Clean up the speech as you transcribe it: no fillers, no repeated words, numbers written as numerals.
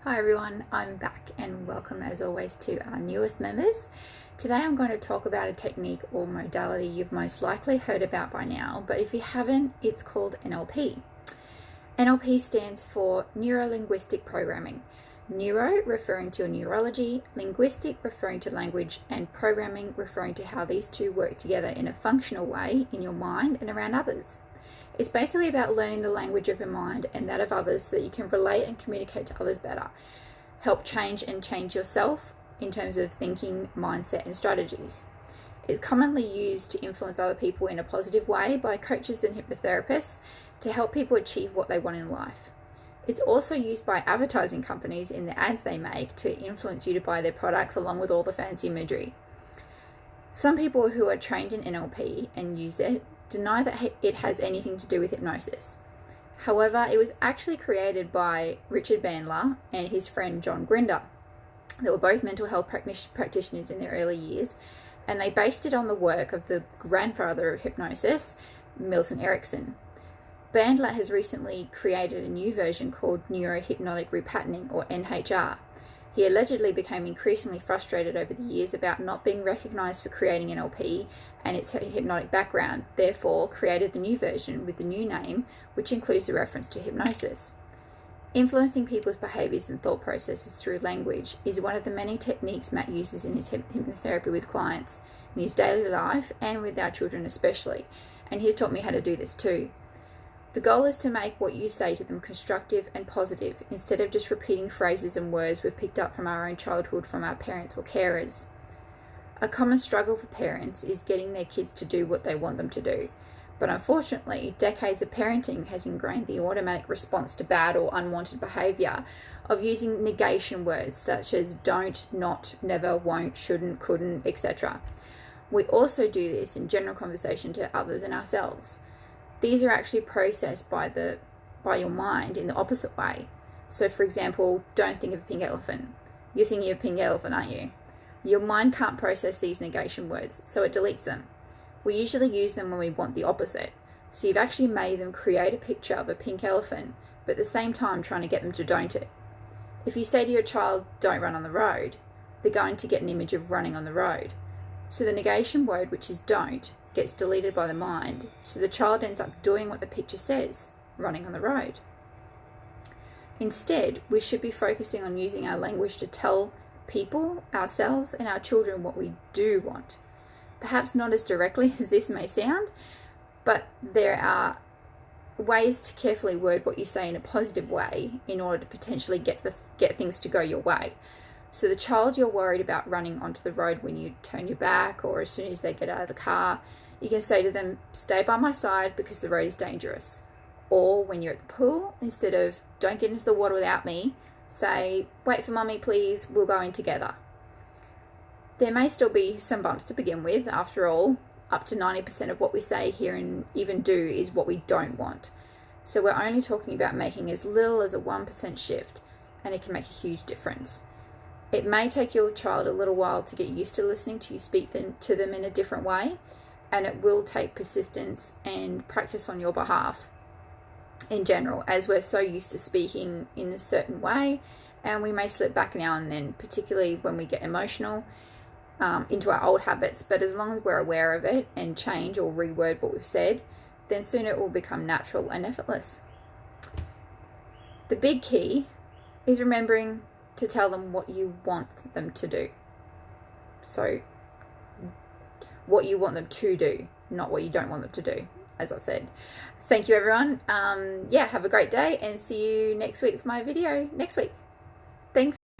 Hi everyone, I'm back and welcome as always to our newest members. Today I'm going to talk about a technique or modality you've most likely heard about by now, but if you haven't, it's called NLP. NLP stands for Neuro-Linguistic Programming. Neuro referring to neurology, linguistic referring to language, and programming referring to how these two work together in a functional way in your mind and around others. It's basically about learning the language of your mind and that of others so that you can relate and communicate to others better, help change yourself in terms of thinking, mindset, and strategies. It's commonly used to influence other people in a positive way by coaches and hypnotherapists to help people achieve what they want in life. It's also used by advertising companies in the ads they make to influence you to buy their products along with all the fancy imagery. Some people who are trained in NLP and use it deny that it has anything to do with hypnosis. However, it was actually created by Richard Bandler and his friend John Grinder. They were both mental health practitioners in their early years, and they based it on the work of the grandfather of hypnosis, Milton Erickson. Bandler has recently created a new version called Neurohypnotic Repatterning, or NHR. He allegedly became increasingly frustrated over the years about not being recognised for creating NLP and its hypnotic background, therefore created the new version with the new name, which includes a reference to hypnosis. Influencing people's behaviours and thought processes through language is one of the many techniques Matt uses in his hypnotherapy with clients, in his daily life and with our children especially, and he's taught me how to do this too. The goal is to make what you say to them constructive and positive, instead of just repeating phrases and words we've picked up from our own childhood from our parents or carers. A common struggle for parents is getting their kids to do what they want them to do. But unfortunately, decades of parenting has ingrained the automatic response to bad or unwanted behaviour of using negation words such as don't, not, never, won't, shouldn't, couldn't, etc. We also do this in general conversation to others and ourselves. These are actually processed by your mind in the opposite way. So for example, don't think of a pink elephant. You're thinking of a pink elephant, aren't you? Your mind can't process these negation words, so it deletes them. We usually use them when we want the opposite. So you've actually made them create a picture of a pink elephant, but at the same time trying to get them to don't it. If you say to your child, don't run on the road, they're going to get an image of running on the road. So the negation word, which is don't, gets deleted by the mind, so the child ends up doing what the picture says, running on the road. Instead, we should be focusing on using our language to tell people, ourselves, and our children what we do want. Perhaps not as directly as this may sound, but there are ways to carefully word what you say in a positive way in order to potentially get things to go your way. So the child you're worried about running onto the road when you turn your back or as soon as they get out of the car, you can say to them, stay by my side because the road is dangerous. Or when you're at the pool, instead of don't get into the water without me, say, wait for mummy please, we'll go in together. There may still be some bumps to begin with. After all, up to 90% of what we say, hear, and even do is what we don't want. So we're only talking about making as little as a 1% shift, and it can make a huge difference. It may take your child a little while to get used to listening to you speak to them in a different way, and it will take persistence and practice on your behalf in general, as we're so used to speaking in a certain way, and we may slip back now and then, particularly when we get emotional, into our old habits. But as long as we're aware of it and change or reword what we've said, then soon it will become natural and effortless. The big key is remembering to tell them what you want them to do. So what you want them to do, not what you don't want them to do, as I've said. Thank you everyone. Have a great day and see you next week for my video next week.